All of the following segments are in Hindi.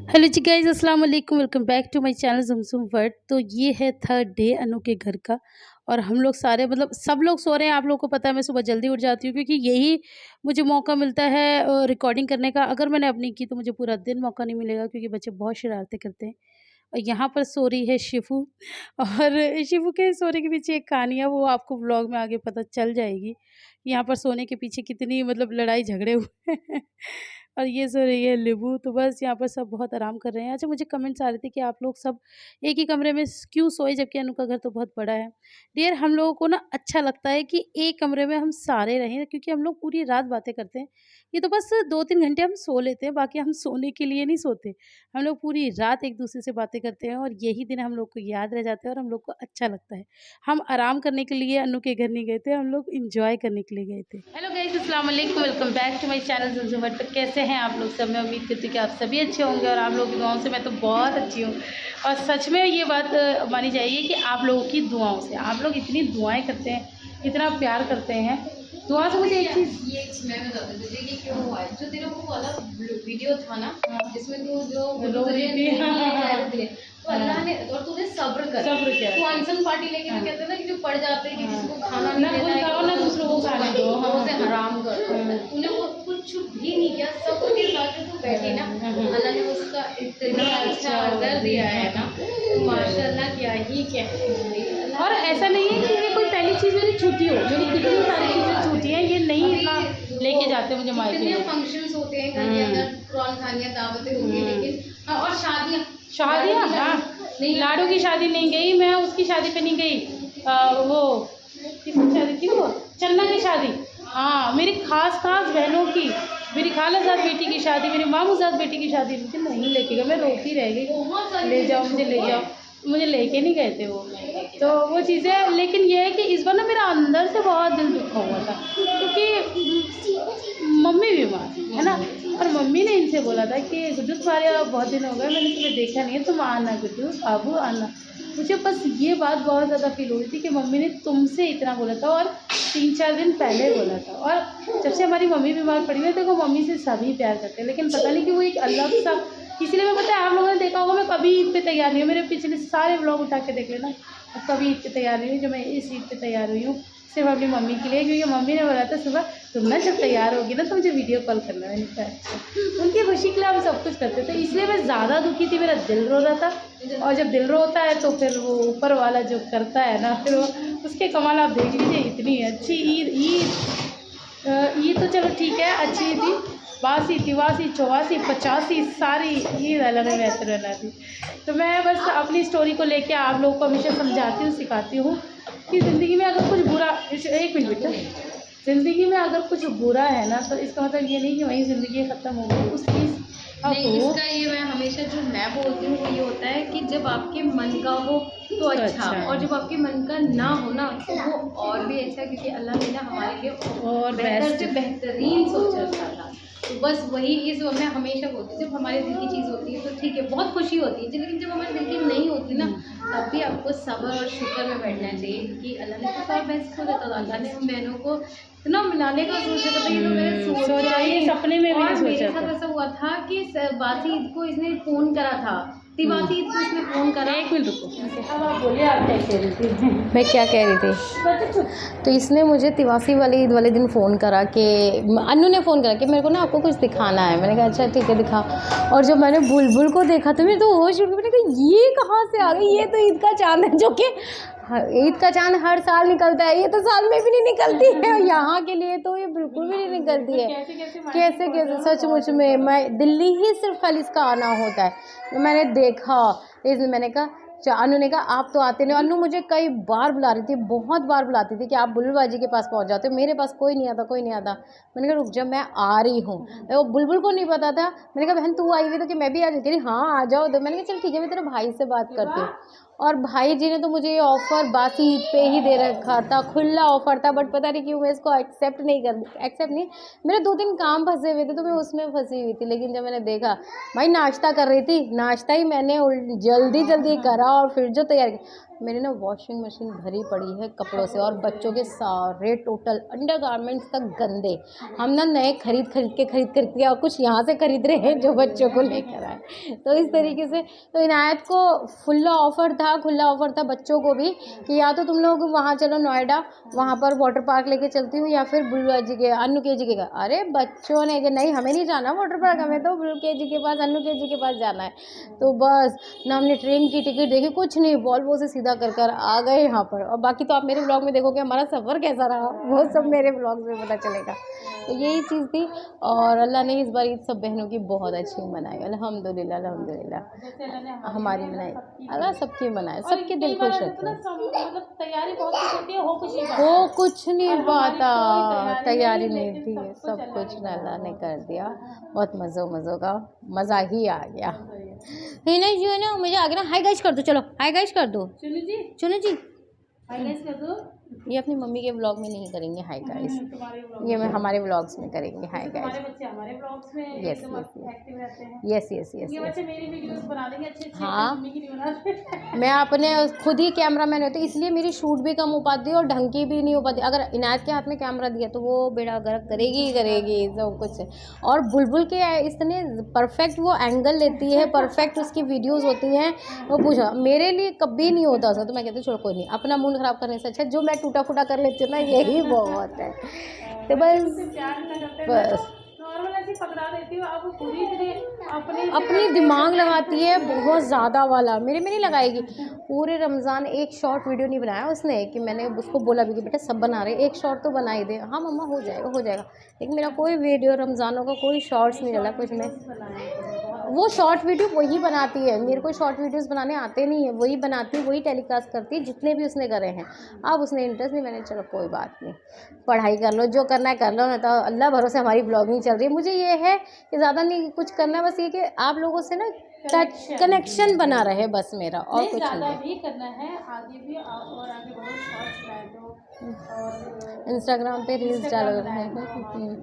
हेलो जी गाइस, अस्सलाम वालेकुम। Welcome back to my channel Zamzam world. तो ये है थर्ड डे अनु के घर का और हम लोग सारे मतलब सब लोग सो रहे हैं। आप लोगों को पता है मैं सुबह जल्दी उठ जाती हूँ क्योंकि यही मुझे मौका मिलता है रिकॉर्डिंग करने का। अगर मैंने अपनी की तो मुझे पूरा दिन मौका नहीं मिलेगा क्योंकि बच्चे बहुत शरारतें करते हैं। और यहाँ पर सो रही है शिफू और शिफू के सोने के पीछे एक कहानी है, वो आपको व्लॉग में आगे पता चल जाएगी। यहाँ पर सोने के पीछे कितनी मतलब लड़ाई झगड़े हुए हैं। और ये सो रही है लिबू। तो बस यहाँ पर सब बहुत आराम कर रहे हैं। अच्छा, मुझे कमेंट्स आ रहे थे कि आप लोग सब एक ही कमरे में क्यों सोए जबकि अनु का घर तो बहुत बड़ा है। डियर, हम लोगों को ना अच्छा लगता है कि एक कमरे में हम सारे रहें क्योंकि हम लोग पूरी रात बातें करते हैं। ये तो बस 2-3 घंटे हम सो लेते हैं, बाकी हम सोने के लिए नहीं सोते। हम लोग पूरी रात एक-दूसरे से बातें करते हैं और यही दिन हम लोग को याद रह जाते हैं और हम लोग को अच्छा लगता है। हम आराम करने के लिए अनु के घर नहीं गए थे, हम लोग एन्जॉय करने के लिए गए थे। हेलो गाइस, अस्सलाम वालेकुम। Welcome back to my channel Zamzam world. तो कैसे हैं आप लोग सब? मैं उम्मीद करती हूँ कि आप सभी अच्छे होंगे और आप लोगों की दुआओं से मैं तो बहुत अच्छी हूँ। और सच में ये बात मानी जाइए कि आप लोगों की दुआओं से, आप लोग इतनी दुआएँ करते हैं, इतना प्यार करते हैं। दुआ से मुझे एक चीज़ ये मैं बताती हूँ तुझे कि क्यों हुआ है। जो तेरा वो वाला वीडियो था ना, जिसमें तू जो रो रही थी। तो अल्लाह ने और तूने सब्र किया। तू अनसन पार्टी लेके भी कहते हैं ना कि जो पड़ जाते हैं कि किसी को खाना ना नहीं खुद देना खाओ ना दूसरों को खाने दो। से हराम कर। तूने वो कुछ भी नहीं किया, सब्र के साथ जो तू बैठी ना, अल्लाह ने उसका इतना अच्छा अजर दिया है ना, तो माशाल्लाह क्या ही कहते। और ऐसा नहीं है कि ये कोई पहली चीज़ मेरी छूटी हो, मेरी कितनी सारी चीज़ें छूटी हैं, ये नहीं इतना लेके जाते मुझे मायके कितने में। फंक्शंस होते हैं घर के अंदर, कुरान खानियाँ दावतें होती हैं, लेकिन हाँ, और शादियाँ शादियाँ, हाँ, नहीं, लाडो की शादी नहीं गई मैं, उसकी शादी पे नहीं गई। वो किसकी शादी थी वो? चन्ना की शादी। हाँ, मेरी खास बहनों की, मेरी खालाजाद बेटी की शादी, मेरी मामूजाद बेटी की शादी मुझे नहीं लेके गए। मैं रोती रह गई, ले जाओ मुझे, ले जाओ। मुझे लेके नहीं गए थे वो। तो वो चीज़ें, लेकिन ये है कि इस बार ना मेरा अंदर से बहुत दिल दुखा हुआ था क्योंकि मम्मी बीमार है ना। और मम्मी ने इनसे बोला था कि गुड्डू तुम्हारे बहुत दिन हो गए, मैंने तुम्हें देखा नहीं है, तुम आना गुड्डू, आबू आना। मुझे बस ये बात बहुत ज़्यादा फील हो रही थी कि मम्मी ने तुमसे इतना बोला था और 3-4 दिन पहले बोला था। और जब से हमारी मम्मी बीमार पड़ी है, देखो मम्मी से सभी प्यार करते हैं, लेकिन पता नहीं कि वो एक अलग सा, इसलिए मैं, पता है आप लोगों ने देखा होगा, मैं कभी ईद पे तैयार नहीं हूँ। मेरे पिछले सारे व्लॉग उठा के देख लेना, मैं कभी ईद पे तैयार नहीं हुई। जो मैं इस ईद पे तैयार हुई हूँ सिर्फ अपनी मम्मी के लिए, क्योंकि मम्मी ने बोला था सुबह तुम ना जब तैयार होगी ना तो मुझे वीडियो कॉल करना। मैंने कहा अच्छा। उनकी खुशी के लिए हम सब कुछ करते थे, इसलिए मैं ज़्यादा दुखी थी, मेरा दिल रो रहा था। और जब दिल रोता है तो फिर वो ऊपर वाला जो करता है ना, फिर वो उसके कमाल आप देख लीजिए। इतनी अच्छी ईद तो चलो ठीक है, अच्छी थी। बासी, तिवासी, चौवासी, 85 सारी ईद अल्लाह ने बेहतर बना दी। तो मैं बस अपनी स्टोरी को लेके आप लोगों को हमेशा समझाती हूँ, सिखाती हूँ कि ज़िंदगी में अगर कुछ बुरा, एक मिनट बेटा, ज़िंदगी में अगर कुछ बुरा है ना तो इसका मतलब ये नहीं कि वहीं ज़िंदगी ख़त्म हो गई, उस चीज़ नहीं, इसका ये मैं हमेशा जो मैं बोलती हूँ वो ये होता है कि जब आपके मन का हो तो अच्छा, और जब आपके मन का ना हो ना तो वो और भी अच्छा, क्योंकि अल्लाह ने ना हमारे लिए और बेहतर से बेहतरीन सोचा था। तो बस वही इस मैं हमेशा बोलती हूँ, जब हमारे दिल की चीज़ होती है तो ठीक है, बहुत खुशी होती है, लेकिन जब हमारे दिल की नहीं होती ना, तब भी आपको सब्र और शुक्र में बैठना चाहिए कि अल्लाह ने कुछ और बेस्ट को देता था। अल्लाह ने हम बहनों को इतना मिलाने का सोचा था, ये तो मैंने सोचा ही सपने में भी नहीं सोचा मेरे साथ था। ऐसा हुआ था कि बासी ईद को इसने फ़ोन करा था, तिवासी ईद को इसने फ़ोन करा। एक मिनट रुको, अब आप बोलिए, आप क्या कह रही थी? मैं क्या कह रही थी, तो इसने मुझे तिवासी वाली ईद वाले दिन फ़ोन करा कि अनु ने फ़ोन करा कि मेरे को ना आपको कुछ दिखाना है। मैंने कहा अच्छा ठीक है दिखा। और जब मैंने बुलबुल को देखा तो मेरे तो होश उड़ गई। मैंने कहा ये कहाँ से आ गई, ये तो ईद का चाँद है, जो कि ईद का चाँद हर साल निकलता है, ये तो साल में भी नहीं निकलती है। यहाँ के लिए तो ये बिल्कुल भी नहीं निकलती है। कैसे सचमुच में मैं दिल्ली ही सिर्फ खाली इसका आना होता है। मैंने देखा, इसलिए मैंने कहा अनु ने कहा आप तो आते नहीं। अनु मुझे कई बार बुला रही थी, बहुत बार बुलाती थी कि आप बुलबुल बाजी के पास पहुंच जाते हो, मेरे पास कोई नहीं आता। मैंने कहा रुक जा, मैं आ रही हूँ। वो बुलबुल को नहीं पता था। मैंने कहा बहन तू आई हुई तो कि मैं भी आ जाती। हाँ आ जाओ। तो मैंने कहा चल ठीक है, मैं तेरे भाई से बात करती हूँ। और भाई जी ने तो मुझे ये ऑफ़र बासी ईद पे ही दे रखा था, खुला ऑफ़र था, बट पता नहीं क्यों मैं इसको एक्सेप्ट नहीं, मेरे 2-3 काम फंसे हुए थे तो मैं उसमें फंसी हुई थी। लेकिन जब मैंने देखा, भाई नाश्ता कर रही थी, नाश्ता ही मैंने जल्दी करा और फिर जो तैयार किया मेरी ना वॉशिंग मशीन भरी पड़ी है कपड़ों से, और बच्चों के सारे टोटल अंडरगारमेंट्स तक गंदे। हम ना नए खरीद के और कुछ यहाँ से खरीद रहे हैं जो बच्चों को लेकर आए। तो इस तरीके से तो इनायत को खुला ऑफ़र था बच्चों को भी कि या तो तुम लोग वहाँ चलो नोएडा, वहाँ पर वाटर पार्क लेके चलती हूँ, या फिर बुल्लू जी के अन्नू के जी के। अरे बच्चों ने कि नहीं हमें नहीं जाना वाटर पार्क, हमें तो बुल्लू के जी के पास, अन्नू के जी के पास जाना है। तो बस ना हमने ट्रेन की टिकट देखी, कुछ नहीं, वॉल्वो से सीधा कर आ गए यहाँ पर। और बाकी तो आप मेरे ब्लॉग में देखोगे हमारा सफ़र कैसा रहा, वो सब मेरे ब्लॉग में पता चलेगा। तो यही चीज़ थी। और अल्लाह ने इस बार ईद सब बहनों की बहुत अच्छी मनाई, अल्हम्दुलिल्लाह अल्हम्दुलिल्लाह। हमारी मनाई अल्लाह सबकी मनाए, सबके दिल खुश रखे। तैयारी बहुत कुछ होती है, हो कुछ नहीं पाता, तैयारी नहीं थी, सब कुछ अल्लाह ने कर दिया। बहुत मज़ों का मज़ा ही आ गया। नहीं जो है ना मुझे आ गया ना, हाय गाइस कर दो, चलो हाय गाइस कर दो, चलो जी हाय गाइस कर दो। ये अपनी मम्मी के व्लॉग में नहीं करेंगे हाय गाइस, ये मैं हमारे व्लॉग्स में करेंगे हाय गाइस। हमारे बच्चे हमारे ब्लॉग्स में यस एक्टिव रहते हैं। यस ये बच्चे मेरी वीडियोस बना देंगे अच्छे, हाँ मम्मी की नहीं बनाते। मैं अपने खुद ही कैमरा मैन होती, इसलिए मेरी शूट भी कम हो पाती है और ढंग की भी नहीं हो पाती। अगर इनायत के हाथ में कैमरा दिया तो वो बेड़ा गर्क करेगी ही करेगी सब कुछ। और बुलबुल के इतने परफेक्ट वो एंगल लेती है, परफेक्ट उसकी वीडियोस होती हैं, वो पूछो मेरे लिए कभी नहीं होता उसका। तो मैं कहती हूँ छोड़ कोई नहीं, अपना मूड ख़राब करने से अच्छा जो मैं टूटा फूटा कर लेती हूँ ना यही बहुत है। तो बस नॉर्मल ऐसे पकड़ा देती हूँ, अब पूरी अपनी दिमाग लगाती है बहुत ज़्यादा वाला, मेरे में नहीं लगाएगी। पूरे रमज़ान एक शॉर्ट वीडियो नहीं बनाया उसने, कि मैंने उसको बोला भी कि बेटा सब बना रहे एक शॉर्ट तो बना ही दे। हाँ मम्मा हो जाएगा, लेकिन मेरा कोई वीडियो रमज़ानों का कोई शॉर्ट्स नहीं डाला कुछ नहीं। वो शॉर्ट वीडियो वही बनाती है, मेरे को शॉर्ट वीडियोस बनाने आते नहीं है, वही बनाती, वही टेलीकास्ट करती है जितने भी उसने करे हैं। अब उसने इंटरेस्ट नहीं, मैंने चलो कोई बात नहीं, पढ़ाई कर लो, जो करना है कर लो, नहीं तो अल्लाह भरोसे हमारी ब्लॉगिंग चल रही है। मुझे ये है कि ज़्यादा नहीं कुछ करना, बस ये कि आप लोगों से ना कनेक्शन बना रहे बस मेरा, और कुछ ज़्यादा भी करना है, आगे भी और आगे बढ़ो, शॉर्ट्स बनाए दो और इंस्टाग्राम पे रील्स डालो रहे हैं,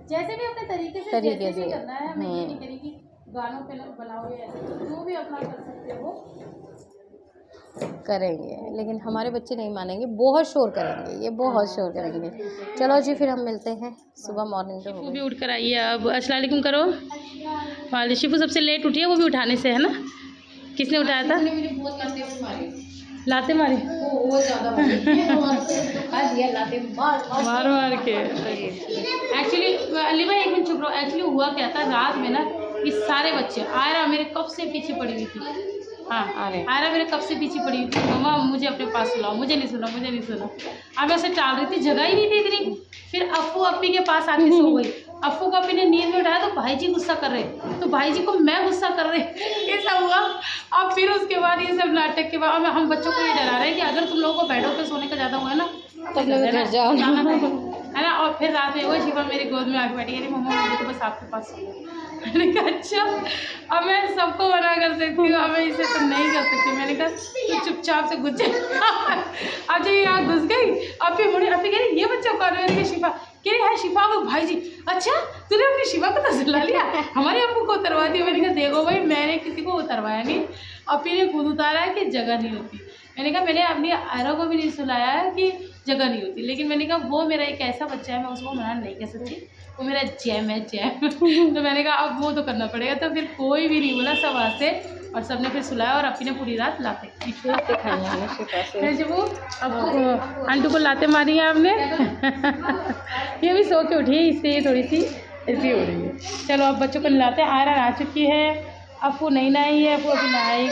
जैसे भी अपने तरीके से करना है। मैं ये नहीं करी कि गानों पे बनाओ, ऐसे जो भी अपना कर सकते हो करेंगे, लेकिन हमारे बच्चे नहीं मानेंगे, बहुत शोर करेंगे, ये बहुत शोर करेंगे। चलो जी फिर हम मिलते हैं सुबह मॉर्निंग पे। शिफू भी उठ कर आई है अब, अस्सलाम वालेकुम करो। वाले शिफू सबसे लेट उठी है, वो भी उठाने से है ना। किसने उठाया था? लाते मारी मार मार के। एक्चुअली अली भाई एक मिनट चुप रहो। एक्चुअली हुआ क्या था रात में ना, ये सारे बच्चे आयरा मेरे कब से पीछे पड़ी हुई थी। हाँ आयरा मेरे कब से पीछे पड़ी हुई थी, मम्मा मुझे अपने पास सुलाओ, मुझे नहीं सुना। अब ऐसे टाल रही थी, जगह ही नहीं थी इतनी। फिर अप्पू अप्पी के पास आके सो गई। अप्पू को अप्पी ने नींद में उठाया तो भाई जी गुस्सा कर रहे, तो भाई जी को मैं गुस्सा कर रहे, ऐसा हुआ। अब फिर उसके बाद ये सब नाटक के बाद हम बच्चों को ये डरा रहे हैं कि अगर तुम लोगों को बेडों पे सोने का ज़्यादा हुआ है ना तो घर जाओ है ना। और फिर रात में वो शिफा मेरी गोद में आके बैठी, अरे मम्मा मुझे तो बस आपके पास सोना। मैंने कहा अच्छा, अब मैं सबको मना कर सकती हूँ, अब मैं इसे तो नहीं कर सकती। मैंने कहा तू चुपचाप से घुस जा। अब जब यहाँ घुस गई, अब फिर मुड़ी कह रही ये बच्चा कौन है? मैंने शिफा कह रही है शिफा वो भाई जी। अच्छा तूने अपनी शिफा को तो सुला लिया, हमारे अप्पू को उतरवा दिया। मैंने कहा देखो भाई मैंने किसी को उतरवाया नहीं, अपी ने खुद उतारा है कि जगह नहीं होती। मैंने कहा मैंने अपनी आयरा को भी नहीं सुलाया है कि जगह नहीं होती, लेकिन मैंने कहा वो मेरा एक ऐसा बच्चा है, मैं उसको मना नहीं कर सकती, वो मेरा जैम है जैम। तो मैंने कहा अब वो तो करना पड़ेगा। तो फिर कोई भी नहीं बोला, सब आते और सबने फिर सुलाया और अपनी ने पूरी रात लाते खाई जब वो अब आंटू को लाते मारी है आपने। ये भी सो के उठी है, इससे ये थोड़ी सी ऐसी हो रही है। चलो अब बच्चों को नहलाते हैं। आयरा नहा चुकी है, अप्पू नहीं नहाई है, अप्पू अभी नहाएगी।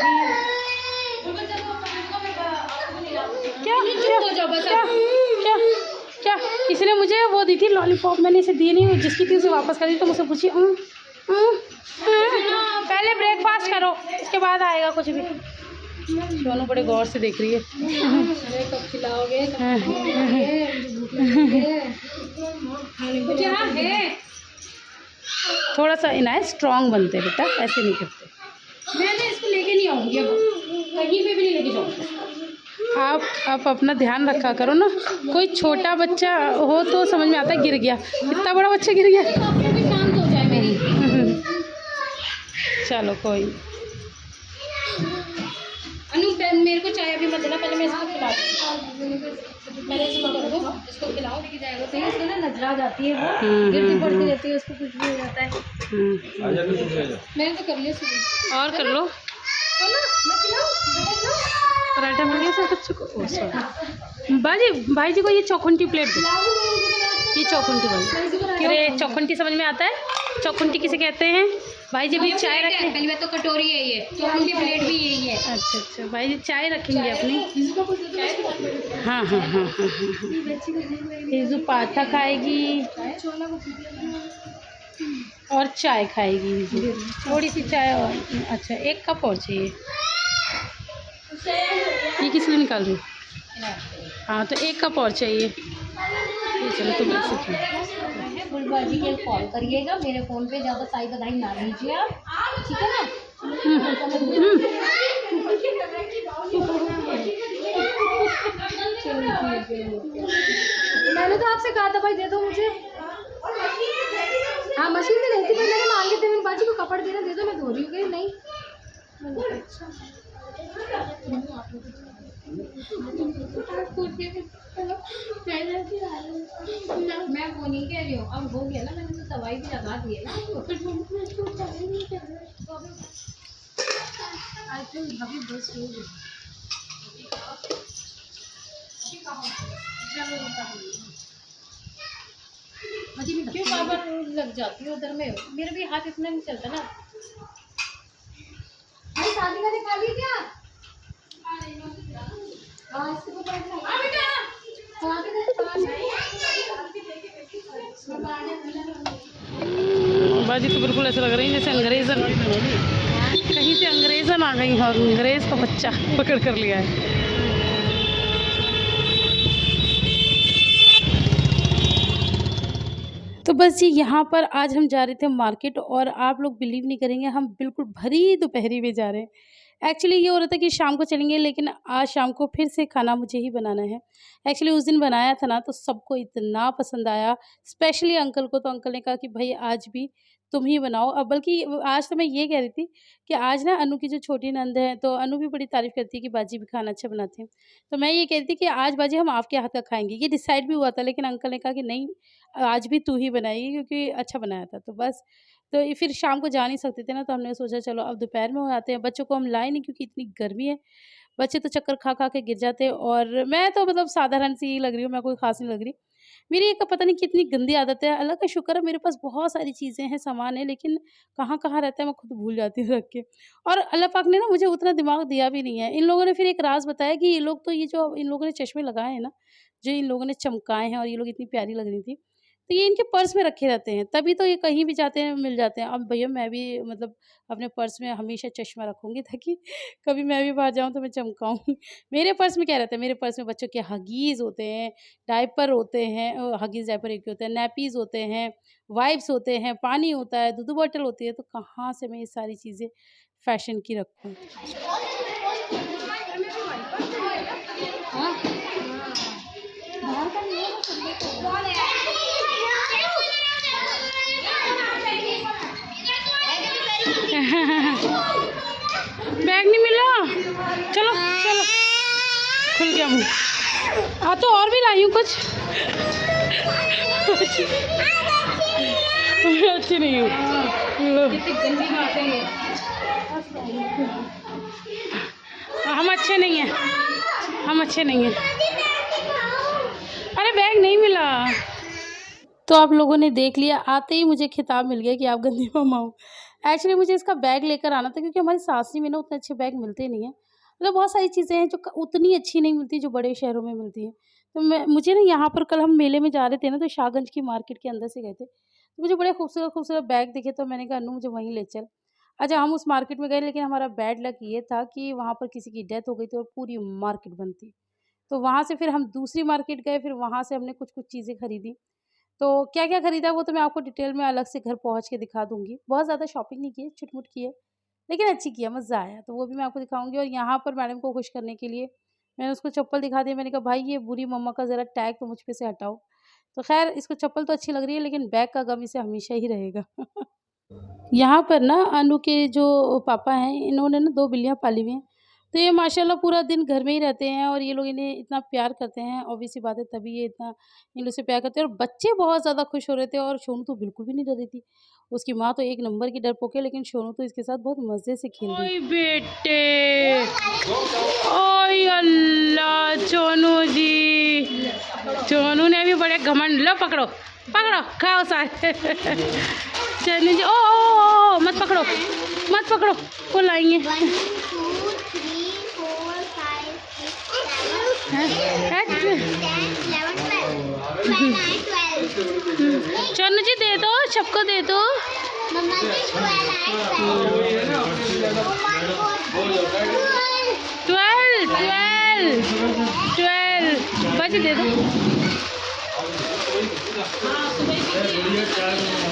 क्या इसने मुझे वो दी थी लॉलीपॉप, मैंने इसे दी नहीं, जिसकी थी उसे वापस कर दी। तो मुझसे पूछी पहले ब्रेकफास्ट करो उसके बाद आएगा कुछ भी। दोनों बड़े गौर से देख रही है। कब खिलाओगे? क्या है थोड़ा सा इनायत स्ट्रॉन्ग बनते बेटा, ऐसे नहीं करते। मैंने इसको लेके नहीं आऊँगी, अब कहीं पे भी नहीं लेके जाऊँगी। आप अपना ध्यान रखा करो ना, कोई छोटा बच्चा हो तो समझ में आता है गिर गया, इतना बड़ा बच्चा गिर गया। शांत हो जाए मेरी। चलो कोई अनु मेरे को चाय अभी मत देना, पहले मैं इसको खिला दूँ। मैंने इसको कर दो, इसको खिलाओ, लेके जाएगा तो इसको ना नजर आ जाती है, वो गिरती पड़ती रहती है, उसको कुछ भी हो जाता है। मैंने तो कर लिया सुबह। और कर लो, पराठा मिल गया सर बच्चों को। ओ सॉरी भाई जी को ये चौखुंटी प्लेट दो, ये चौखुंटी वाली। अरे चौखुंटी समझ में आता है? चौखुंटी किसे कहते हैं? भाई जी भी चाय रखें। पहली बात तो कटोरी है ये, चौखुंटी प्लेट भी यही है। अच्छा अच्छा, भाई जी चाय रखेंगे अपनी। हाँ हाँ हाँ हाँ हाँ, ये पाथा खाएगी और चाय खाएगी, थोड़ी सी चाय और। अच्छा 1 कप और चाहिए। ये किस लिए निकाल रही? हाँ तो 1 कप और चाहिए। ये चलो तुम ऐसे बुलबाजी के कॉल करिएगा मेरे फ़ोन पे, ज़्यादा साई बधाई ना लीजिए आप, ठीक है ना? मैंने तो आपसे कहा था भाई दे दो मुझे। हाँ मशीन में रहती, पर मैंने मांगे थे मेरी बाजी को कपड़ देना, दे दो मैं धो रही हूँ। कहीं नहीं मैं वो नहीं कह रही हूँ, अब हो गया ना, मैंने तो दवाई भी लगा दी है ना। अभी बस हो गई। क्यों बार लग जाती है उधर में? मेरा भी हाथ इतना नहीं चलता ना। शादी का दिखा ली क्या? बाजी तो बिल्कुल ऐसा लग रही है जैसे अंग्रेज़न, कहीं से अंग्रेज़न आ गई हो, अंग्रेज़ का बच्चा पकड़ कर लिया है। तो बस जी यहाँ पर आज हम जा रहे थे मार्केट, और आप लोग बिलीव नहीं करेंगे, हम बिल्कुल भरी दोपहरी में जा रहे हैं। एक्चुअली ये हो रहा था कि शाम को चलेंगे, लेकिन आज शाम को फिर से खाना मुझे ही बनाना है। एक्चुअली उस दिन बनाया था ना, तो सबको इतना पसंद आया, स्पेशली अंकल को। तो अंकल ने कहा कि भाई आज भी तुम ही बनाओ। अब बल्कि आज तो मैं ये कह रही थी कि आज ना अनु की जो छोटी नंद है, तो अनु भी बड़ी तारीफ़ करती है कि बाजी भी खाना अच्छा बनाते हैं। तो मैं ये कह रही थी कि आज बाजी हम आपके हाथ का खाएँगे, ये डिसाइड भी हुआ था, लेकिन अंकल ने कहा कि नहीं, आज भी तू ही बनाएगी क्योंकि अच्छा बनाया था। तो बस, तो ये फिर शाम को जा नहीं सकते थे ना, तो हमने सोचा चलो अब दोपहर में हो आते हैं। बच्चों को हम लाए नहीं क्योंकि इतनी गर्मी है, बच्चे तो चक्कर खा खा के गिर जाते हैं, और मैं तो मतलब साधारण सी ही लग रही हूँ, मैं कोई ख़ास नहीं लग रही। मेरी एक पता नहीं कितनी गंदी आदत है, अल्लाह का शुक्र है मेरे पास बहुत सारी चीज़ें हैं, सामान है, लेकिन कहाँ-कहाँ रहता है मैं खुद भूल जाती हूँ रख के। और अल्लाह पाक ने ना मुझे उतना दिमाग दिया भी नहीं है। इन लोगों ने फिर एक राज़ बताया कि ये लोग तो, ये जो इन लोगों ने चश्मे लगाए हैं ना, जो इन लोगों ने चमकाए हैं और ये लोग इतनी प्यारी लग रही थी, तो ये इनके पर्स में रखे रहते हैं, तभी तो ये कहीं भी जाते हैं मिल जाते हैं। अब भैया मैं भी मतलब अपने पर्स में हमेशा चश्मा रखूँगी, ताकि कभी मैं भी बाहर जाऊँ तो मैं चमकाऊँ। मेरे पर्स में क्या रहता है, मेरे पर्स में बच्चों के हगीज़ होते हैं, डायपर होते हैं, हगीज़ डायपर एक ही होते हैं, नैपीज़ होते हैं, वाइप्स होते हैं, पानी होता है, दूध बॉटल होती है, तो कहाँ से मैं ये सारी चीज़ें फ़ैशन की रखूँ। बैग नहीं मिला, चलो चलो, खुल गया मुँह। हाँ तो और भी लाई हूँ कुछ। अच्छी नहीं हूँ, हम अच्छे नहीं हैं, हम अच्छे नहीं हैं। अरे बैग नहीं मिला। तो आप लोगों ने देख लिया, आते ही मुझे खिताब मिल गया कि आप गंदी मम्मा हो। एक्चुअली मुझे इसका बैग लेकर आना था, क्योंकि हमारी सासरी में ना उतने अच्छे बैग मिलते नहीं हैं। मतलब बहुत सारी चीज़ें हैं जो उतनी अच्छी नहीं मिलती जो बड़े शहरों में मिलती हैं। तो मुझे ना यहाँ पर, कल हम मेले में जा रहे थे ना, तो शाहगंज की मार्केट के अंदर से गए थे, तो मुझे बड़े खूबसूरत खूबसूरत बैग दिखे, तो मैंने कहा अनु मुझे वहीं ले चल। अच्छा हम उस मार्केट में गए, लेकिन हमारा बैड लक ये था कि वहाँ पर किसी की डेथ हो गई थी और पूरी मार्केट बंद थी। तो वहाँ से फिर हम दूसरी मार्केट गए, फिर वहाँ से हमने कुछ-कुछ चीज़ें खरीदी। तो क्या-क्या खरीदा वो तो मैं आपको डिटेल में अलग से घर पहुँच के दिखा दूँगी। बहुत ज़्यादा शॉपिंग नहीं की है, छुट-मुट की है, लेकिन अच्छी की है, मज़ा आया। तो वो भी मैं आपको दिखाऊँगी। और यहाँ पर मैडम को खुश करने के लिए मैंने उसको चप्पल दिखा दी। मैंने कहा भाई ये बुरी मम्मा का ज़रा टैग तो मुझ पे से हटाओ। तो ख़ैर इसको चप्पल तो अच्छी लग रही है, लेकिन बैग का गम इसे हमेशा ही रहेगा। यहाँ पर ना अनु के जो पापा हैं, इन्होंने ना 2 बिल्लियाँ पाली हुई हैं। तो ये माशाल्लाह पूरा दिन घर में ही रहते हैं और ये लोग इन्हें इतना प्यार करते हैं, ऑब्वियस सी बात है तभी ये इतना इन लोग से प्यार करते हैं। और बच्चे बहुत ज़्यादा खुश हो रहे थे और सोनू तो बिल्कुल भी नहीं डर रही थी। उसकी माँ तो एक नंबर की डरपोक है, लेकिन सोनू तो इसके साथ बहुत मज़े से खेल रही है। ओए बेटे, ओए अल्लाह, सोनू जी, सोनू ने भी बड़े घमंड। लो पकड़ो पकड़ो, खाओ सारे। सोनू जी, ओ मत पकड़ो मत पकड़ो, वो लाएंगे। सोनू जी दे दो, सबको दे दो। 12 बच दे दो।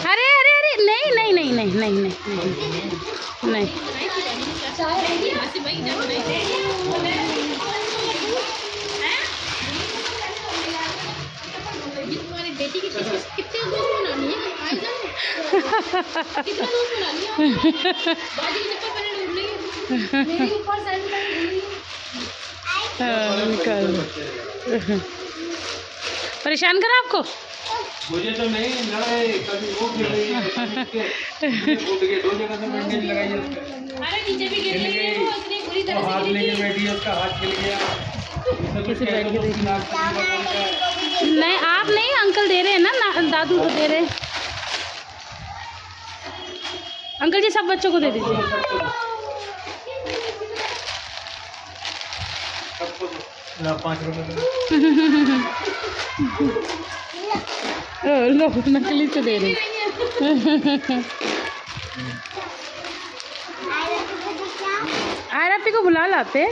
अरे अरे अरे, नहीं नहीं नहीं नहीं नहीं नहीं नहीं। बेटी की कितने दोस्त बनानी है? कितना दोस्त बना लिया? बाजी के चक्कर मैंने ढूंढ ली। मेरे ऊपर परेशान करा आपको? मुझे तो नहीं लड़ाई, कभी वो गिर रही है, कूद के 2 जगह से बैठने लगाई है। अरे नीचे भी गिर रही है वो, इतनी बुरी तरह से हाथ गिरी लेके थी। बैठी है, उसका हाथ गिर गया। किसी बैठ के देखिए। नहीं आप नहीं, अंकल दे रहे हैं ना, दादू को दे रहे हैं। अंकल जी सब बच्चों को दे दीजिए। ना 5 रुपए लो नकली से दे रही। आरपी को बुला लाते।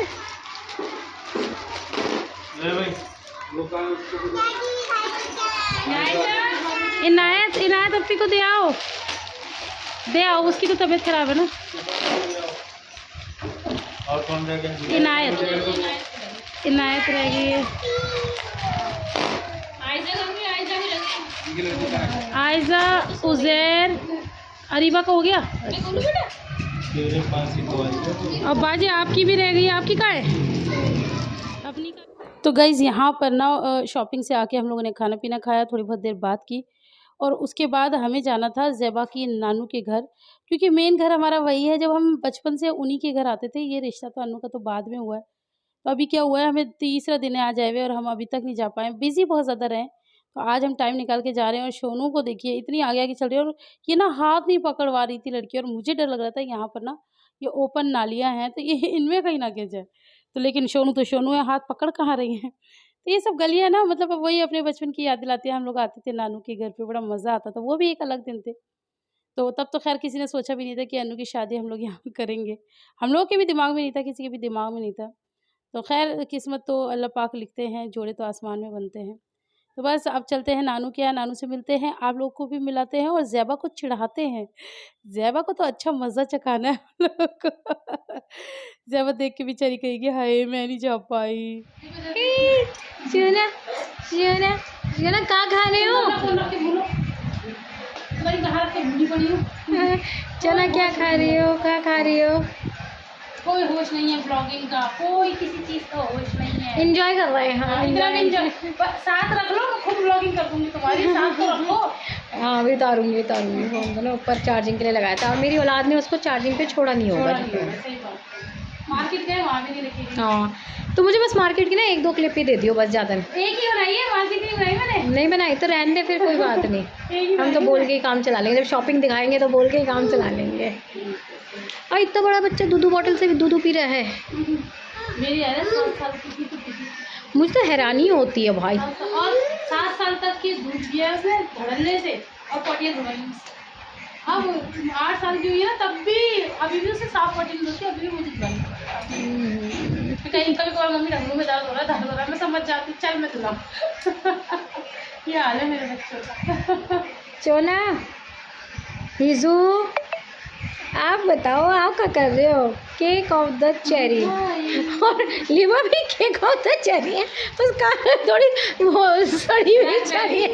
इनायत इनायत अपी को दे आओ, दे आओ, उसकी तो तबीयत खराब है ना। और कौन रह गया? इनायत इनायत रह गई है। आयजा, उजैर, अरीबा का हो गया। तेरे पास ही तो है। अब बाजी आपकी भी रह गई, आपकी कहाँ है? अपनी तो गाइज़ यहाँ पर ना शॉपिंग से आके हम लोगों ने खाना पीना खाया, थोड़ी बहुत देर बात की और उसके बाद हमें जाना था ज़ेबा की नानू के घर, क्योंकि मेन घर हमारा वही है। जब हम बचपन से उन्हीं के घर आते थे। ये रिश्ता तो अनु का तो बाद में हुआ है। तो अभी क्या हुआ है, हमें तीसरा दिन है आ जाए हुए और हम अभी तक नहीं जा पाए, बिज़ी बहुत ज़्यादा रहे। तो आज हम टाइम निकाल के जा रहे हैं और सोनू को देखिए इतनी आगे आगे चल रही है और ये ना हाथ नहीं पकड़वा रही थी लड़की, और मुझे डर लग रहा था यहाँ पर ना ये ओपन नालियाँ हैं तो ये इनमें कहीं ना गिर जाए। तो लेकिन सोनू है, हाथ पकड़ कहाँ रही हैं। तो ये सब गलियाँ ना मतलब वही अपने बचपन की याद दिलाती है। हम लोग आते थे नानू के घर पे, बड़ा मज़ा आता था, वो भी एक अलग दिन थे। तो तब तो खैर किसी ने सोचा भी नहीं था कि अनु की शादी हम लोग यहाँ करेंगे। हम लोग के भी दिमाग में नहीं था, किसी के भी दिमाग में नहीं था। तो खैर किस्मत तो अल्लाह पाक लिखते हैं, जोड़े तो आसमान में बनते हैं। तो बस अब चलते हैं नानू के यहाँ, नानू से मिलते हैं, आप लोग को भी मिलाते हैं और ज़ेबा को चिढ़ाते हैं। ज़ेबा को तो अच्छा मज़ा चखाना है हम लोगों को। ज़ेबा देख के बेचारी कहेगी हाय मैं नहीं जा पाई। शिवना शिवना शिवना कहाँ खा रहे हो? चना क्या खा रही हो? कहाँ खा रही हो? कोई होश नहीं है ब्लॉगिंग का, कोई किसी चीज़ का होश नहीं है। एंजॉय कर रहे हैं। हाँ एंजॉय साथ रख लो, मैं खुद ब्लॉगिंग कर दूंगी तुम्हारी, साथ तो रखो। हाँ भी उतारूंगी फोन को ना ऊपर चार्जिंग के लिए लगाया था और मेरी औलाद ने उसको चार्जिंग पे छोड़ा नहीं होगा। मार्केट गए वहाँ भी नहीं रखेगी। हाँ तो मुझे बस मार्केट की ना 1-2 क्लिप ही दे दियो बस, ज़्यादा नहीं। एक ही बनाई है, मार्केट की बनाई मैंने नहीं बनाई तो रहने दे फिर, कोई बात नहीं। हम तो बोल के ही काम चला लेंगे, जब शॉपिंग दिखाएंगे तो बोल के ही काम चला लेंगे। और इतना बड़ा बच्चा दूध बॉटल से भी दूध पी रहा है। मेरी 7 साल की तो पी। मुझे तो हैरानी होती है भाई। और 7 साल तक की दूध दिया उसने धड़ल्ले से और पटिया धुलाई। अब 8 साल की हुई है तब भी अभी भी उसे साफ पटिया नहीं होती, अभी भी मुझे धुलाई। कहीं कभी कभार मम्मी ढंगू में दर्द हो रहा है, मैं समझ जाती चल मैं धुलाऊं। ये हाल है मेरे बच्चों का। चोना हिजू आप बताओ आप क्या कर रहे हो? केक ऑफ द चेरी और लिमा भी केक ऑफ द चेरी है, उसका थोड़ी वो सड़ी हुई चेरी है।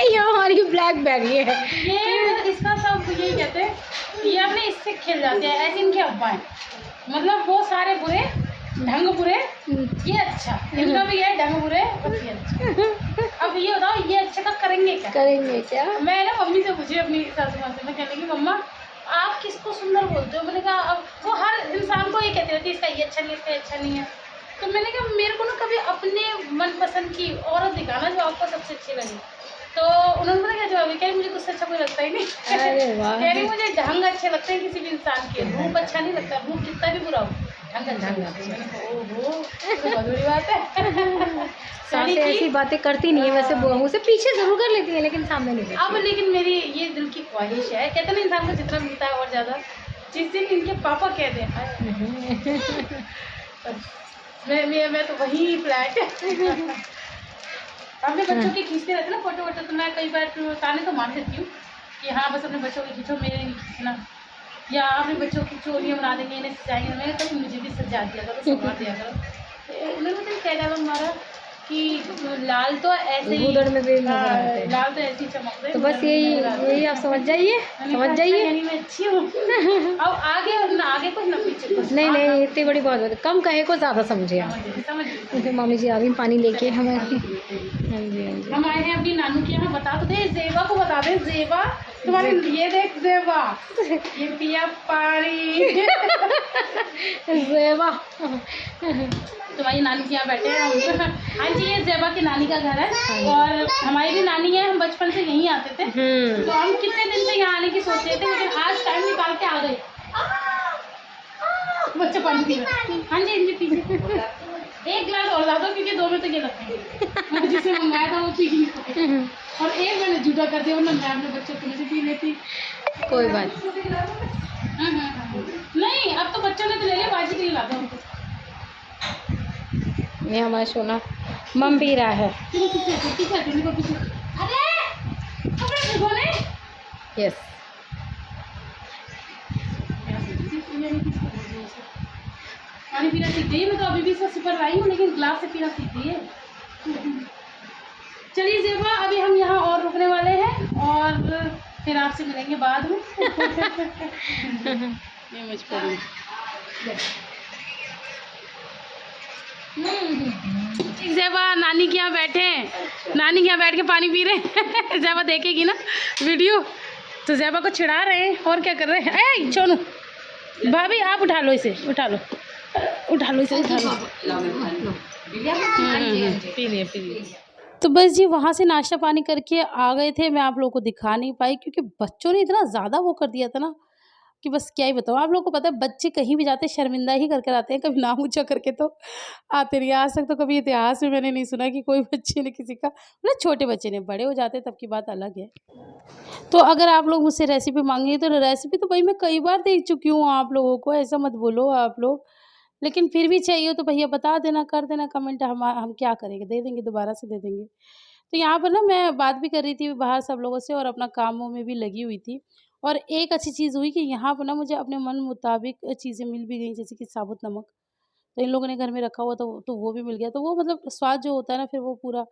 ये हमारी ब्लैक बेरी है। ये इसका सब यही कहते हैं ये अपने इससे खेल जाते हैं, ऐसे इनके अब्बा हैं, मतलब वो सारे बुरे, ढंग बुरे, ये अच्छा, इनका भी है ढंग बुरे, बस ये अच्छा। अब ये बताओ ये अच्छा का करेंगे क्या? मैं ना मम्मी से पूछी अपनी सासू माँ से, मैं कहने लगी मम्मा आप किसको सुंदर बोलते हो? मैंने कहा अब वो हर इंसान को ये कहते रहती है इसका ये अच्छा नहीं, इसका ये अच्छा नहीं है। तो मैंने कहा मेरे को ना कभी अपने मनपसंद की औरत दिखाना जो आपको सबसे अच्छी लगे। तो उन्होंने पता क्या जवाब दिया, मुझे तुझसे अच्छा कोई लगता ही नहीं। अरे वाह। कह रही मुझे ढंग अच्छे लगते हैं किसी भी इंसान के, रूप अच्छा नहीं लगता, रूप कितना भी बुरा हो, ढंग अच्छा लगता है। मैंने कहा ओहो तो बहुत बुरी बात है। सासे ऐसी बातें करती नहीं है वैसे, बहू से पीछे जरूर कर लेती है लेकिन सामने नहीं करती। अब लेकिन मेरी ये दिल की ख्वाहिश है, कहते ना इंसान को जितना मिलता है और ज़्यादा, जिस दिन इनके पापा कह दें मैं तो वही फ्लैट अपने बच्चों के खींचते रहते ना फोटो वोटो, तो मैं कई बार ताने तो मार देती हूँ कि हाँ बस अपने बच्चों के खींचो, मेरे नहीं खींचना, या अपने बच्चों की चोरियाँ बना देंगे, इन्हें सजाएंगे, मैं तो मुझे भी सजा दिया करो, संवार दिया करो। उन्होंने मुझे कह दिया हमारा कि लाल तो ऐसे ही गुदड़ में भी नजर आते हैं। लाल तो ऐसे ही चमकते हैं, तो बस यही आप समझ जाइए, यानी मैं अच्छी हूँ। अब आगे ना आगे कुछ ना पीछे कुछ। नहीं इतनी बड़ी बात है, कम कहे को ज़्यादा समझे आप। समझ मामी जी आ रही पानी लेके हमें। हाँ जी हाँ जी। हम आए हैं अपनी नानू के यहाँ, बता तो दे जेबा को, बता दे जेबा तुम्हारे, ये देख जेबा ये पिया पानी। जेबा तुम्हारी नानी के यहाँ बैठे हैं हम। हाँ जी ये जेबा की नानी का घर है, और हमारी भी नानी है, हम बचपन से यहीं आते थे, तो हम कितने दिन से यहाँ आने की सोच रहे थे, लेकिन आज टाइम निकाल के आ गए। बच्चे पानी पी रहे। हाँ जी इनके पीछे एक गिलास और ला दो क्योंकि दो में तो ये लगते जिसे मंगाया था वो पी नहीं सके, और एक मैंने जूठा कर दिया, वरना मैं अपने बच्चों को मुझे पी लेती। कोई बात नहीं अब तो बच्चों ने तो ले लिया, बाजी के लिए ला दो हमको। ये हमारा सोना मम पी रहा है। अरे यस पानी पीना सीख गई, मैं तो अभी भी इसका सिपर लाई हूँ, लेकिन ग्लास से पीना सीख गई है। चलिए जेबा अभी हम यहाँ और रुकने वाले हैं, और फिर आपसे मिलेंगे बाद में। ये मुझ पर जेबा नानी के यहाँ बैठे हैं, नानी के यहाँ बैठ के पानी पी रहे हैं। जेबा देखेगी ना वीडियो तो जेबा को चिढ़ा रहे हैं, और क्या कर रहे हैं। ए सोनू भाभी आप उठा लो इसे, उठा लो इसे, उठा लो। पी लिए। तो बस जी वहाँ से नाश्ता पानी करके आ गए थे, मैं आप लोगों को दिखा नहीं पाई क्योंकि बच्चों ने इतना ज़्यादा वो कर दिया था ना कि बस क्या ही बताऊँ। आप लोगों को पता है बच्चे कहीं भी जाते हैं शर्मिंदा ही करके आते हैं, कभी नाम ऊँचा करके तो आते नहीं। आज तक तो कभी इतिहास में मैंने नहीं सुना कि कोई बच्चे ने किसी का, मतलब छोटे बच्चे ने, बड़े हो जाते तब की बात अलग है। तो अगर आप लोग मुझसे रेसिपी मांगे तो रेसिपी तो भाई मैं कई बार देख चुकी हूँ आप लोगों को, ऐसा मत बोलो आप लोग, लेकिन फिर भी चाहिए तो भैया बता देना, कर देना कमेंट, हम क्या करेंगे, दे देंगे, दोबारा से दे देंगे। तो यहाँ पर ना मैं बात भी कर रही थी बाहर सब लोगों से, और अपना कामों में भी लगी हुई थी, और एक अच्छी चीज़ हुई कि यहाँ पर ना मुझे अपने मन मुताबिक चीज़ें मिल भी गई, जैसे कि साबुत नमक, तो इन लोगों ने घर में रखा हुआ तो वो भी मिल गया, तो वो मतलब स्वाद जो होता है ना फिर वो पूरा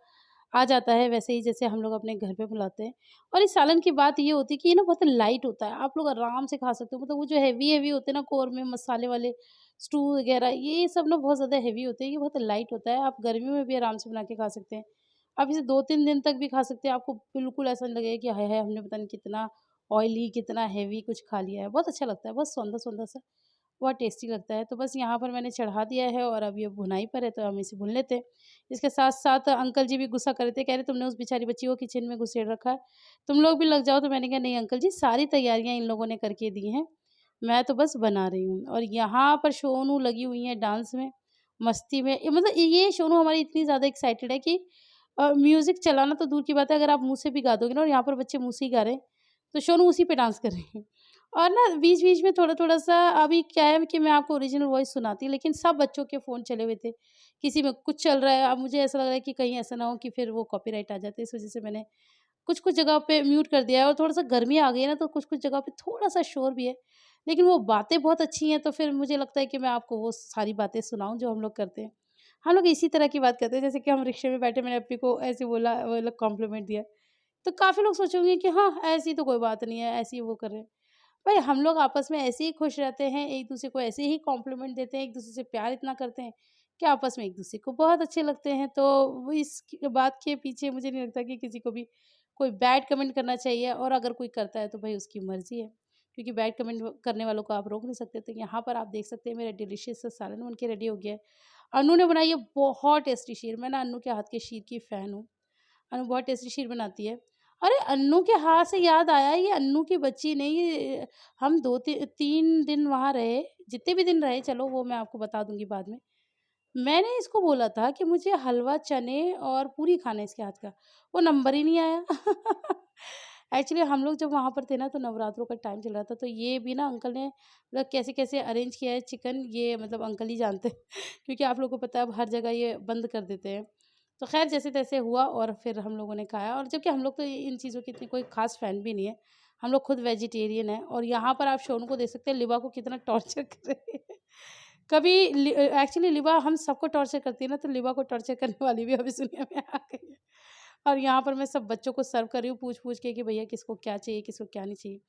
आ जाता है, वैसे ही जैसे हम लोग अपने घर पे बुलाते हैं। और इस सालन की बात ये होती है कि ये ना बहुत लाइट होता है, आप लोग आराम से खा सकते हो, मतलब वो जो हैवी होते हैं ना कौरमे मसाले वाले स्टू वगैरह, ये सब ना बहुत ज़्यादा हैवी होते हैं, ये बहुत लाइट होता है, आप गर्मियों में भी आराम से बना के खा सकते हैं। आप इसे 2-3 दिन तक भी खा सकते हैं, आपको बिल्कुल ऐसा नहीं लगेगा कि हाय हाय हमने पता नहीं कितना ऑयली कितना हैवी कुछ खा लिया है, बहुत अच्छा लगता है, बहुत सौंधा-सौंधा सा, बहुत टेस्टी लगता है। तो बस यहाँ पर मैंने चढ़ा दिया है, और अब ये भुनाई पर है तो हम इसे भून लेते हैं। इसके साथ-साथ अंकल जी भी गुस्सा कर रहे थे, कह रहे तुमने उस बेचारी बच्ची को किचन में घुसेड़ रखा है, तुम लोग भी लग जाओ। तो मैंने कहा नहीं अंकल जी, सारी तैयारियाँ इन लोगों ने करके दी हैं, मैं तो बस बना रही हूँ। और यहाँ पर सोनू लगी हुई हैं डांस में, मस्ती में, मतलब ये सोनू हमारी इतनी ज़्यादा एक्साइटेड है कि म्यूज़िक चलाना तो दूर की बात है, अगर आप मुँह से भी गा दोगे ना, और यहाँ पर बच्चे मुँह से ही गा रहे हैं, तो सोनू उसी पे डांस कर रहे हैं। और ना बीच-बीच में थोड़ा-थोड़ा सा, अभी क्या है कि मैं आपको ओरिजिनल वॉइस सुनाती, लेकिन सब बच्चों के फ़ोन चले हुए थे, किसी में कुछ चल रहा है। अब मुझे ऐसा लग रहा है कि कहीं ऐसा ना हो कि फिर वो कॉपीराइट आ जाते, इस वज़ह से मैंने कुछ-कुछ जगह पे म्यूट कर दिया है। और थोड़ा-सा गर्मी आ गई है ना, तो कुछ-कुछ जगह पे थोड़ा-सा शोर भी है, लेकिन वो बातें बहुत अच्छी हैं, तो फिर मुझे लगता है कि मैं आपको वो सारी बातें सुनाऊँ जो हम लोग करते हैं। हम लोग इसी तरह की बात करते हैं, जैसे कि हम रिक्शे में बैठे, मैंने अप्पी को ऐसे बोला, वो लोग कॉम्प्लीमेंट दिया, तो काफ़ी लोग सोचेंगे कि हाँ, ऐसी तो कोई बात नहीं है, ऐसे ही वो कर रहे हैं। भाई हम लोग आपस में ऐसे ही खुश रहते हैं, एक दूसरे को ऐसे ही कॉम्प्लीमेंट देते हैं, एक दूसरे से प्यार इतना करते हैं कि आपस में एक दूसरे को बहुत अच्छे लगते हैं। तो वो इस बात के पीछे मुझे नहीं लगता कि किसी को भी कोई बैड कमेंट करना चाहिए, और अगर कोई करता है तो भाई उसकी मर्ज़ी है, क्योंकि बैड कमेंट करने वालों को आप रोक नहीं सकते। तो यहाँ पर आप देख सकते हैं मेरा डिलीशियस सा सालन बन के रेडी हो गया है। अनु ने बनाई है बहुत टेस्टी शीर, मैं ना अनु के हाथ के शीर की फ़ैन हूँ। अनु बहुत टेस्टी शीर बनाती है। अरे अन्नू के हाथ से याद आया, ये अन्नू की बच्ची नहीं, ये हम 2-3 दिन वहाँ रहे, जितने भी दिन रहे चलो वो मैं आपको बता दूँगी बाद में। मैंने इसको बोला था कि मुझे हलवा, चने और पूरी खाना है इसके हाथ का, वो नंबर ही नहीं आया। एक्चुअली हम लोग जब वहाँ पर थे ना तो नवरात्रों का टाइम चल रहा था, तो ये भी ना अंकल ने मतलब कैसे-कैसे अरेंज किया है चिकन, ये मतलब अंकल ही जानते हैं। क्योंकि आप लोगों को पता है अब हर जगह ये बंद कर देते हैं। तो ख़ैर जैसे-तैसे हुआ और फिर हम लोगों ने खाया, और जबकि हम लोग तो इन चीज़ों के इतने कोई ख़ास फ़ैन भी नहीं है। हम लोग खुद वेजिटेरियन हैं, और यहाँ पर आप शोनू को देख सकते हैं लिबा को कितना टॉर्चर कर रही है। कभी एक्चुअली लिबा हम सबको टॉर्चर करती है ना, तो लिबा को टॉर्चर करने वाली भी अभी इस दुनिया में आ गई है। और यहाँ पर मैं सब बच्चों को सर्व कर रही हूँ पूछ-पूछ के कि भैया किसको क्या चाहिए, किसको क्या नहीं चाहिए।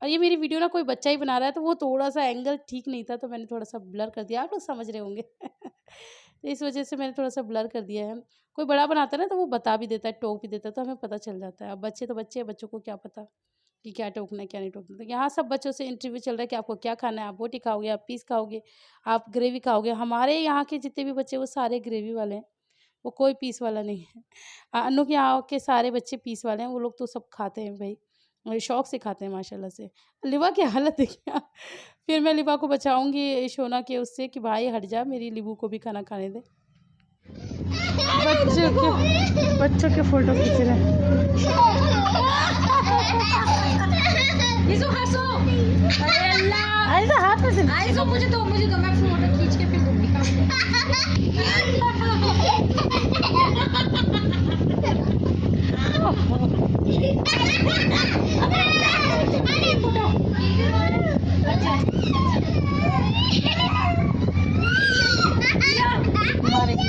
और ये मेरी वीडियो ना कोई बच्चा ही बना रहा है, तो वो थोड़ा-सा एंगल ठीक नहीं था, तो मैंने थोड़ा-सा ब्लर कर दिया। आप लोग समझ रहे होंगे। तो इस वज़ह से मैंने थोड़ा-सा ब्लर कर दिया है। कोई बड़ा बनाता है ना तो वो बता भी देता है, टोक भी देता है, तो हमें पता चल जाता है। अब बच्चे तो बच्चे हैं, बच्चों को क्या पता कि क्या टोकना है, क्या नहीं टोकना। तो यहाँ सब बच्चों से इंटरव्यू चल रहा है कि आपको क्या खाना है, आप बोटी खाओगे, आप पीस खाओगे, आप ग्रेवी खाओगे। हमारे यहाँ के जितने भी बच्चे वो सारे ग्रेवी वाले हैं, वो कोई पीस वाला नहीं है। अनु के यहाँ के सारे बच्चे पीस वाले हैं, वो लोग तो सब खाते हैं भई, शौक से खाते हैं माशाल्लाह से। लिबा की हालत देखिए आप। फिर मैं लिबा को बचाऊँगी शोना के उससे कि भाई हट जा, मेरी लिबू को भी खाना खाने दे। बच्चों के फ़ोटो खींच रहे हैं। अरे अल्लाह, ऐसा हाथ में से आइज़ो मुझे दो मैं फोटो खींच के फिर दूँगी। मारेगी।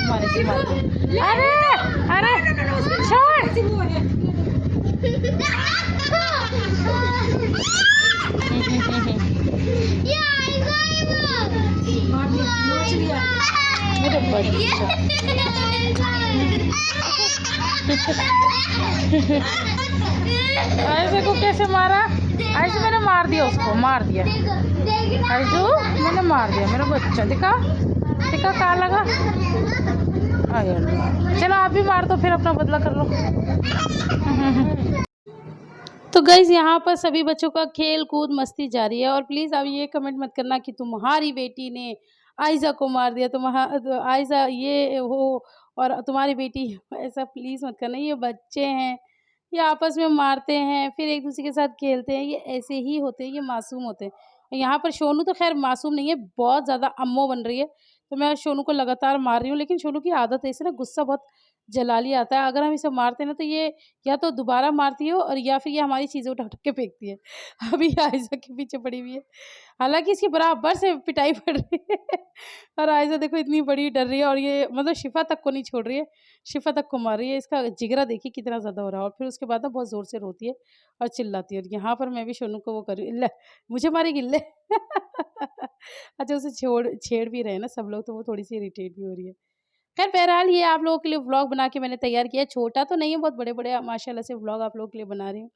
अरे छोड़। मेरा बच्चा। ऐसे को कैसे मारा? ऐसे मैंने मार दिया, उसको मार दिया। ऐसे मैंने मार दिया मेरा बच्चा। दिखा कहाँ लगा? चलो आप भी मार दो, फिर अपना बदला कर लो। तो गाइज़ यहाँ पर सभी बच्चों का खेल कूद मस्ती जारी है, और प्लीज़ आप ये कमेंट मत करना कि तुम्हारी बेटी ने आयज़ा को मार दिया, तो आयज़ा ये हो और तुम्हारी बेटी, ऐसा प्लीज़ मत करना। ये बच्चे हैं, ये आपस में मारते हैं, फिर एक दूसरे के साथ खेलते हैं, ये ऐसे ही होते हैं, ये मासूम होते हैं। यहाँ पर शोनू तो खैर मासूम नहीं है, बहुत ज़्यादा अम्मो बन रही है, तो मैं शोनू को लगातार मार रही हूँ, लेकिन शोनू की आदत है, इसे ना गुस्सा बहुत जलाली आता है। अगर हम इसे मारते हैं ना तो ये या तो दोबारा मारती है, और या फिर ये हमारी चीज़ें उठा-उठा के फेंकती है। अभी आयज़ा के पीछे पड़ी हुई है। हालाँकि इसकी बराबर से पिटाई पड़ रही है, और आयज़ा देखो इतनी बड़ी डर रही है, और ये मतलब शिफ़ा तक को नहीं छोड़ रही है, शिफ़ा तक को मार रही है। इसका जिगरा देखिए कितना ज़्यादा हो रहा है, और फिर उसके बाद ना बहुत ज़ोर से रोती है और चिल्लाती है। और यहाँ पर मैं भी शोनू को वो कर रही हूँ, ले मुझे मारेगी ले। अच्छा, उसे छेड़ भी रहे हैं ना सब लोग, तो वो थोड़ी-सी इरिटेट भी हो रही है। खैर बहरहाल ये आप लोगों के लिए व्लॉग बना के मैंने तैयार किया है। छोटा तो नहीं है, बहुत बड़े-बड़े माशाल्लाह से व्लॉग आप लोगों के लिए बना रही हूँ।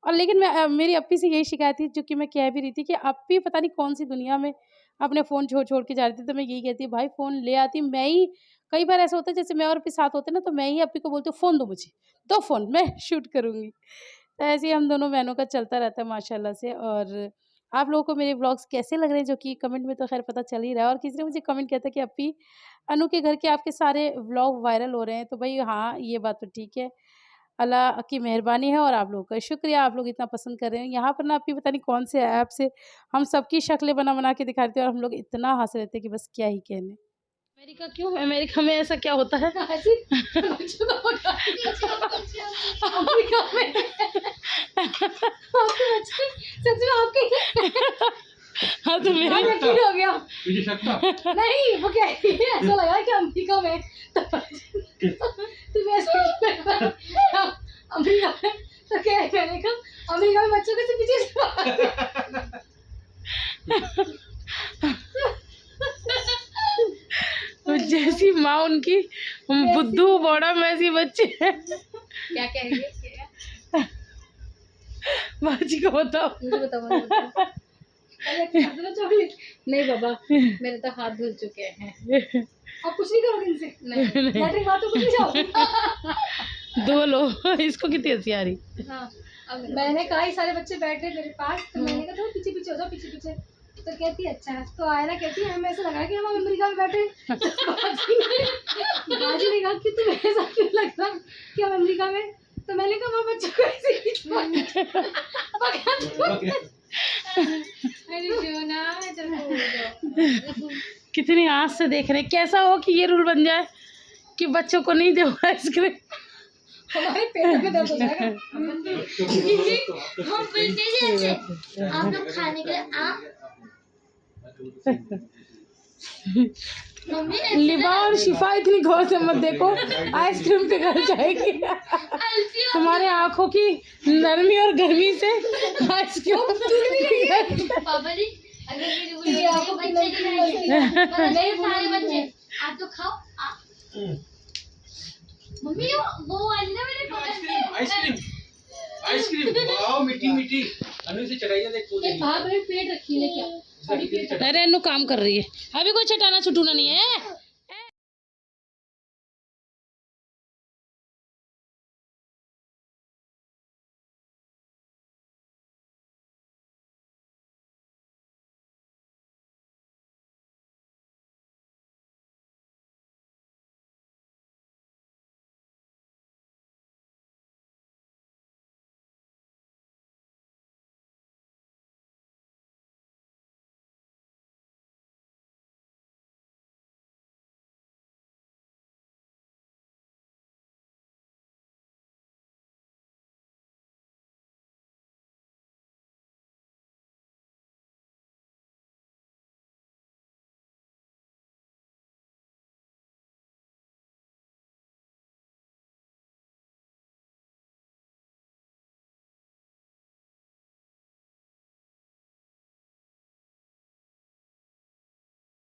और लेकिन मैं मेरी अप्पी से यही शिकायत थी, जो कि मैं कह भी रही थी कि अप्पी पता नहीं कौन-सी दुनिया में अपने फ़ोन छोड़-छोड़ के जा रही थी। तो मैं यही कहती भाई फ़ोन ले आती, मैं ही कई बार ऐसा होता है जैसे मैं और अप्पी साथ होते हैं ना, तो मैं ही अप्पी को बोलती हूँ फ़ोन दो मुझे, दो फ़ोन मैं शूट करूँगी। तो ऐसे ही हम दोनों बहनों का चलता रहता है माशाल्लाह से। और आप लोगों को मेरे व्लॉग्स कैसे लग रहे हैं, जो कि कमेंट में तो खैर पता चल ही रहा है। और किसी ने मुझे कमेंट किया था कि अप्पी अनु के घर के आपके सारे व्लॉग वायरल हो रहे हैं, तो भाई हाँ, ये बात तो ठीक है। अल्लाह की मेहरबानी है, और आप लोगों का शुक्रिया, आप लोग इतना पसंद कर रहे हैं। यहाँ पर ना अप्पी पता नहीं कौन से ऐप से हम सबकी शक्लें बना-बना के दिखा रही थी, और हम लोग इतना हँस रहे थे कि बस क्या ही कहने। अमेरिका क्यों? अमेरिका में ऐसा क्या होता है? हाँ तो मेरा हो गया तुझे शक था? नहीं, वो क्या है, ऐसा लगा कि अमेरिका में तो मैं अमेरिका में तो क्या है, मैंने कहा अमेरिका में बच्चों के पीछे जैसी माँ उनकी बुद्धू बड़ा वैसी बच्चे हैं। क्या कह रही है? बाजी को बताओ। मुझे बताओ। नहीं बाबा, मेरे तो हाथ धुल चुके हैं। आप कुछ नहीं करोगे इनसे? नहीं। लैट्रिन बात तो कुछ नहीं जाओ। दो लो। इसको कितनी हंसी आ रही। हाँ, अब मैंने कहा ये सारे बच्चे बैठे मेरे पास, तो मैंने कहा थोड़ा पीछे पीछे हो जाओ, पीछे पीछे। तो कहती है अच्छा। तो आयरा कहती है हमें ऐसा लगा कि हम अमेरिका में बैठे। बाजी ने कहा कि तुम्हें ऐसा क्यों लग रहा कि हम अमेरिका में? तो मैंने कहा वहाँ बच्चों को ऐसे अरे सोना, चलो कितनी आस से देख रहे हैं। कैसा हो कि ये रूल बन जाए कि बच्चों को नहीं दो आइसक्रीम। हमारे पेट में दर्द हो जाएगा। हम बिल्कुल ही अच्छे। आप लोग खाने के लिए मम्मी लिबा और शिफा इतनी गौर से मत देखो, आइसक्रीम पे घर जाएगी। तुम्हारे आंखों की नरमी और गर्मी से आइसक्रीम। पापा जी अगर मेरी आपको बच्चे नहीं सारे बच्चे आप तो खाओ। मम्मी वो वाली ना मेरे आइसक्रीम आइसक्रीम वाओ, मीठी मीठी। अनु से चढ़ाइए देख को देख। भाग रही, पेट रखी है क्या? अरे अनु काम कर रही है, अभी कोई चटाना छुटूना नहीं है।